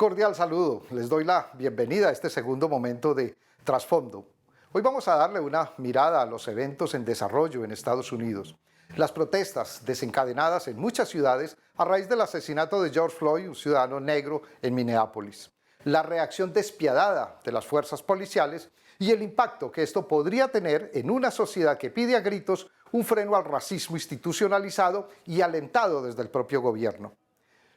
cordial saludo. Les doy la bienvenida a este segundo momento de Trasfondo. Hoy vamos a darle una mirada a los eventos en desarrollo en Estados Unidos. Las protestas desencadenadas en muchas ciudades a raíz del asesinato de George Floyd, un ciudadano negro en Minneapolis. La reacción despiadada de las fuerzas policiales y el impacto que esto podría tener en una sociedad que pide a gritos un freno al racismo institucionalizado y alentado desde el propio gobierno.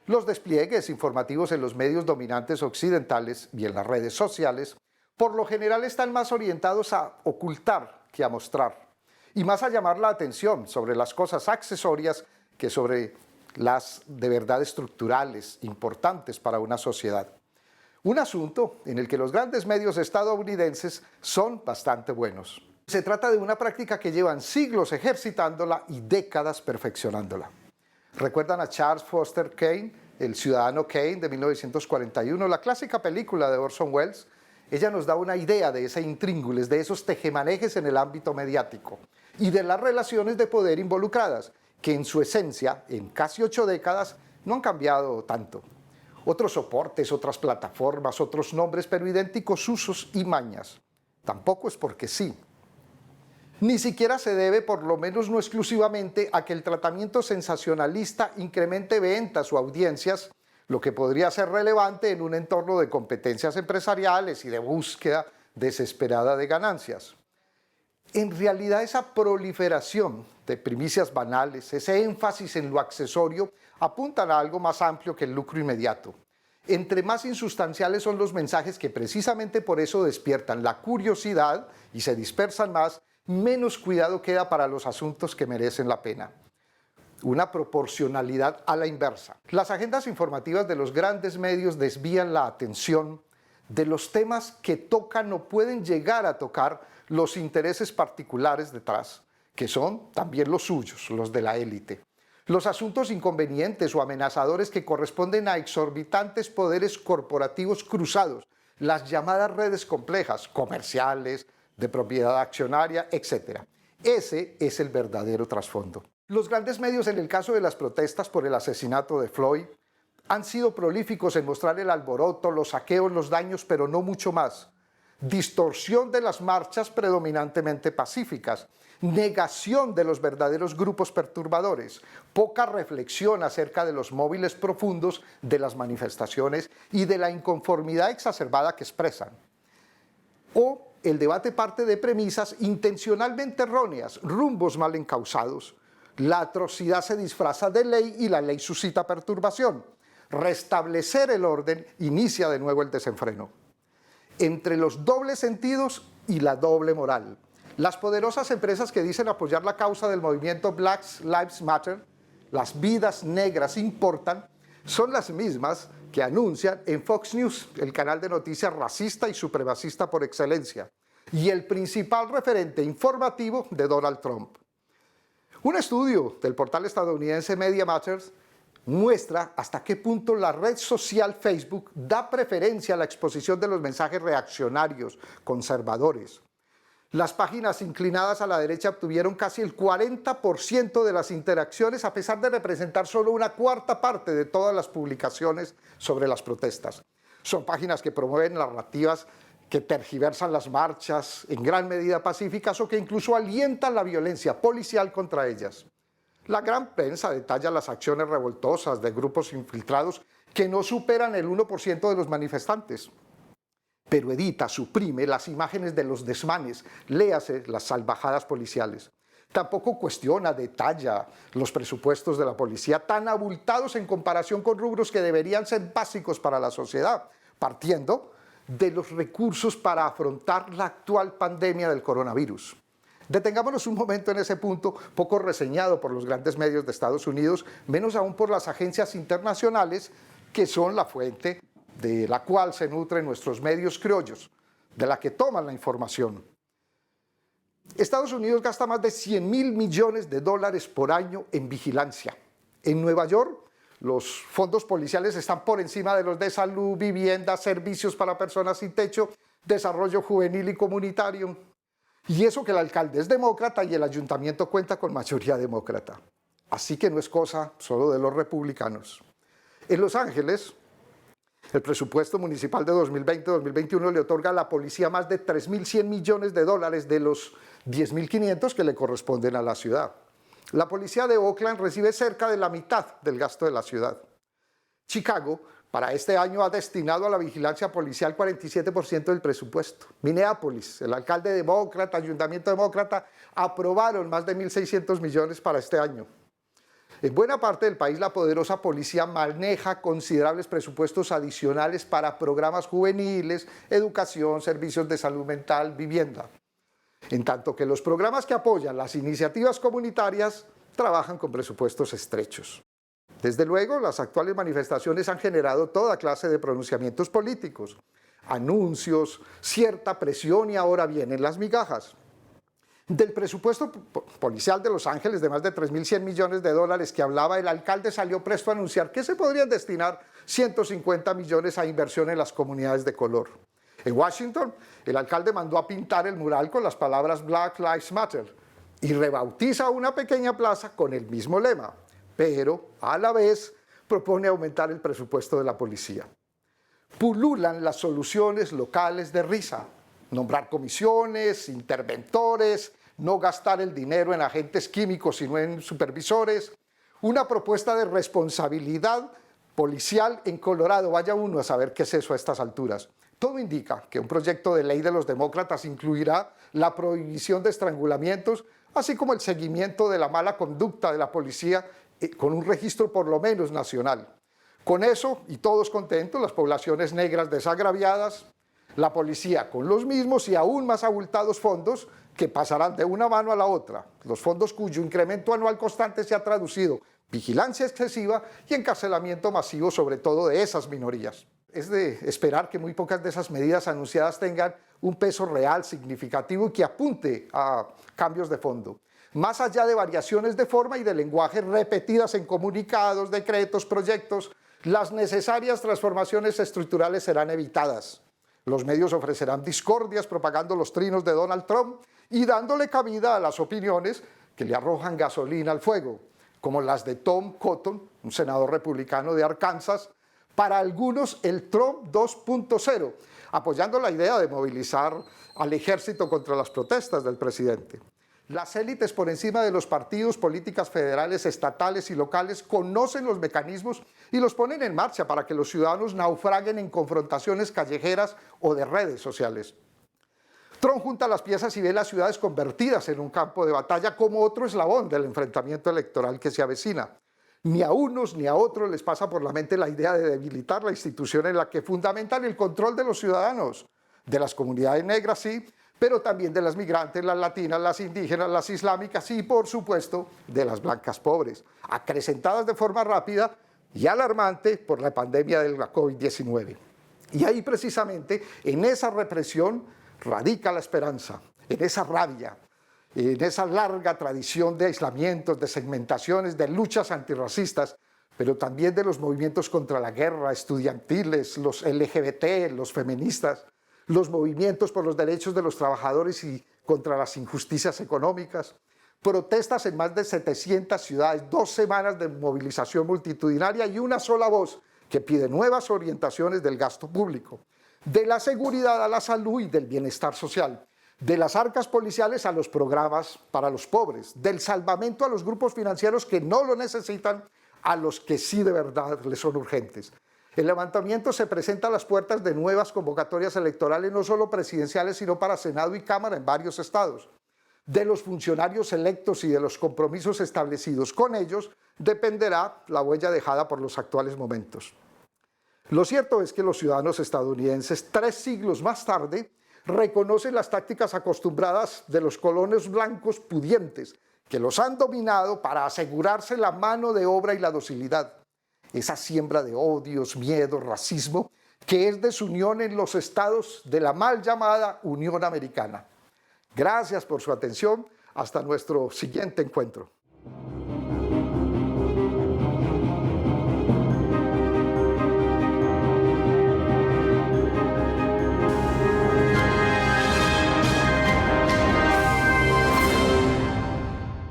Los despliegues informativos en los medios dominantes occidentales y en las redes sociales, por lo general están más orientados a ocultar que a mostrar, y más a llamar la atención sobre las cosas accesorias que sobre las de verdad estructurales, importantes para una sociedad. Un asunto en el que los grandes medios estadounidenses son bastante buenos. Se trata de una práctica que llevan siglos ejercitándola y décadas perfeccionándola. ¿Recuerdan a Charles Foster Kane, el ciudadano Kane de 1941, la clásica película de Orson Welles? Ella nos da una idea de ese intríngulis, de esos tejemanejes en el ámbito mediático y de las relaciones de poder involucradas, que en su esencia, en casi 8 décadas, no han cambiado tanto. Otros soportes, otras plataformas, otros nombres, pero idénticos usos y mañas. Tampoco es porque sí. Ni siquiera se debe, por lo menos no exclusivamente, a que el tratamiento sensacionalista incremente ventas o audiencias, lo que podría ser relevante en un entorno de competencias empresariales y de búsqueda desesperada de ganancias. En realidad, esa proliferación de primicias banales, ese énfasis en lo accesorio, apuntan a algo más amplio que el lucro inmediato. Entre más insustanciales son los mensajes que precisamente por eso despiertan la curiosidad y se dispersan más, menos cuidado queda para los asuntos que merecen la pena. Una proporcionalidad a la inversa. Las agendas informativas de los grandes medios desvían la atención de los temas que tocan o pueden llegar a tocar los intereses particulares detrás, que son también los suyos, los de la élite. Los asuntos inconvenientes o amenazadores que corresponden a exorbitantes poderes corporativos cruzados, las llamadas redes complejas, comerciales, de propiedad accionaria, etc. Ese es el verdadero trasfondo. Los grandes medios en el caso de las protestas por el asesinato de Floyd han sido prolíficos en mostrar el alboroto, los saqueos, los daños, pero no mucho más. Distorsión de las marchas predominantemente pacíficas, negación de los verdaderos grupos perturbadores, poca reflexión acerca de los móviles profundos de las manifestaciones y de la inconformidad exacerbada que expresan. O el debate parte de premisas intencionalmente erróneas, rumbos mal encausados. La atrocidad se disfraza de ley y la ley suscita perturbación. Restablecer el orden inicia de nuevo el desenfreno. Entre los dobles sentidos y la doble moral. Las poderosas empresas que dicen apoyar la causa del movimiento Black Lives Matter, las vidas negras importan, son las mismas que anuncian en Fox News, el canal de noticias racista y supremacista por excelencia, y el principal referente informativo de Donald Trump. Un estudio del portal estadounidense Media Matters muestra hasta qué punto la red social Facebook da preferencia a la exposición de los mensajes reaccionarios, conservadores. Las páginas inclinadas a la derecha obtuvieron casi el 40% de las interacciones, a pesar de representar solo una cuarta parte de todas las publicaciones sobre las protestas. Son páginas que promueven narrativas que tergiversan las marchas, en gran medida pacíficas, o que incluso alientan la violencia policial contra ellas. La gran prensa detalla las acciones revoltosas de grupos infiltrados que no superan el 1% de los manifestantes, pero edita, suprime las imágenes de los desmanes, léase las salvajadas policiales. Tampoco cuestiona, detalla los presupuestos de la policía, tan abultados en comparación con rubros que deberían ser básicos para la sociedad, partiendo de los recursos para afrontar la actual pandemia del coronavirus. Detengámonos un momento en ese punto, poco reseñado por los grandes medios de Estados Unidos, menos aún por las agencias internacionales, que son la fuente de la cual se nutren nuestros medios criollos, de la que toman la información. Estados Unidos gasta más de 100.000 millones de dólares por año en vigilancia. En Nueva York, los fondos policiales están por encima de los de salud, vivienda, servicios para personas sin techo, desarrollo juvenil y comunitario. Y eso que el alcalde es demócrata y el ayuntamiento cuenta con mayoría demócrata. Así que no es cosa solo de los republicanos. En Los Ángeles, El presupuesto municipal de 2020-2021 le otorga a la policía más de 3.100 millones de dólares de los 10.500 que le corresponden a la ciudad. La policía de Oakland recibe cerca de la mitad del gasto de la ciudad. Chicago, para este año, ha destinado a la vigilancia policial 47% del presupuesto. Minneapolis, el alcalde demócrata, ayuntamiento demócrata, aprobaron más de 1.600 millones para este año. En buena parte del país, la poderosa policía maneja considerables presupuestos adicionales para programas juveniles, educación, servicios de salud mental, vivienda. En tanto que los programas que apoyan las iniciativas comunitarias trabajan con presupuestos estrechos. Desde luego, las actuales manifestaciones han generado toda clase de pronunciamientos políticos, anuncios, cierta presión y ahora vienen las migajas. Del presupuesto policial de Los Ángeles de más de 3.100 millones de dólares que hablaba, el alcalde salió presto a anunciar que se podrían destinar 150 millones a inversión en las comunidades de color. En Washington, el alcalde mandó a pintar el mural con las palabras Black Lives Matter y rebautiza una pequeña plaza con el mismo lema, pero a la vez propone aumentar el presupuesto de la policía. Pululan las soluciones locales de risa. Nombrar comisiones, interventores, no gastar el dinero en agentes químicos sino en supervisores, una propuesta de responsabilidad policial en Colorado, vaya uno a saber qué es eso a estas alturas. Todo indica que un proyecto de ley de los demócratas incluirá la prohibición de estrangulamientos, así como el seguimiento de la mala conducta de la policía con un registro por lo menos nacional. Con eso, y todos contentos, las poblaciones negras desagraviadas, la policía con los mismos y aún más abultados fondos que pasarán de una mano a la otra, los fondos cuyo incremento anual constante se ha traducido vigilancia excesiva y encarcelamiento masivo, sobre todo de esas minorías. Es de esperar que muy pocas de esas medidas anunciadas tengan un peso real significativo y que apunte a cambios de fondo. Más allá de variaciones de forma y de lenguaje repetidas en comunicados, decretos, proyectos, las necesarias transformaciones estructurales serán evitadas. Los medios ofrecerán discordias propagando los trinos de Donald Trump y dándole cabida a las opiniones que le arrojan gasolina al fuego, como las de Tom Cotton, un senador republicano de Arkansas, para algunos el Trump 2.0, apoyando la idea de movilizar al ejército contra las protestas del presidente. Las élites por encima de los partidos, políticas federales, estatales y locales conocen los mecanismos y los ponen en marcha para que los ciudadanos naufraguen en confrontaciones callejeras o de redes sociales. Trump junta las piezas y ve las ciudades convertidas en un campo de batalla como otro eslabón del enfrentamiento electoral que se avecina. Ni a unos ni a otros les pasa por la mente la idea de debilitar la institución en la que fundamentan el control de los ciudadanos, de las comunidades negras, sí, pero también de las migrantes, las latinas, las indígenas, las islámicas y, por supuesto, de las blancas pobres, acrecentadas de forma rápida y alarmante por la pandemia de la COVID-19. Y ahí precisamente, en esa represión, radica la esperanza, en esa rabia, en esa larga tradición de aislamientos, de segmentaciones, de luchas antirracistas, pero también de los movimientos contra la guerra, estudiantiles, los LGBT, los feministas, los movimientos por los derechos de los trabajadores y contra las injusticias económicas, protestas en más de 700 ciudades, 2 semanas de movilización multitudinaria y una sola voz que pide nuevas orientaciones del gasto público, de la seguridad a la salud y del bienestar social, de las arcas policiales a los programas para los pobres, del salvamento a los grupos financieros que no lo necesitan a los que sí de verdad les son urgentes. El levantamiento se presenta a las puertas de nuevas convocatorias electorales, no solo presidenciales, sino para Senado y Cámara en varios estados. De los funcionarios electos y de los compromisos establecidos con ellos dependerá la huella dejada por los actuales momentos. Lo cierto es que los ciudadanos estadounidenses, 3 siglos más tarde, reconocen las tácticas acostumbradas de los colonos blancos pudientes, que los han dominado para asegurarse la mano de obra y la docilidad. Esa siembra de odios, miedo, racismo, que es desunión en los estados de la mal llamada Unión Americana. Gracias por su atención. Hasta nuestro siguiente encuentro.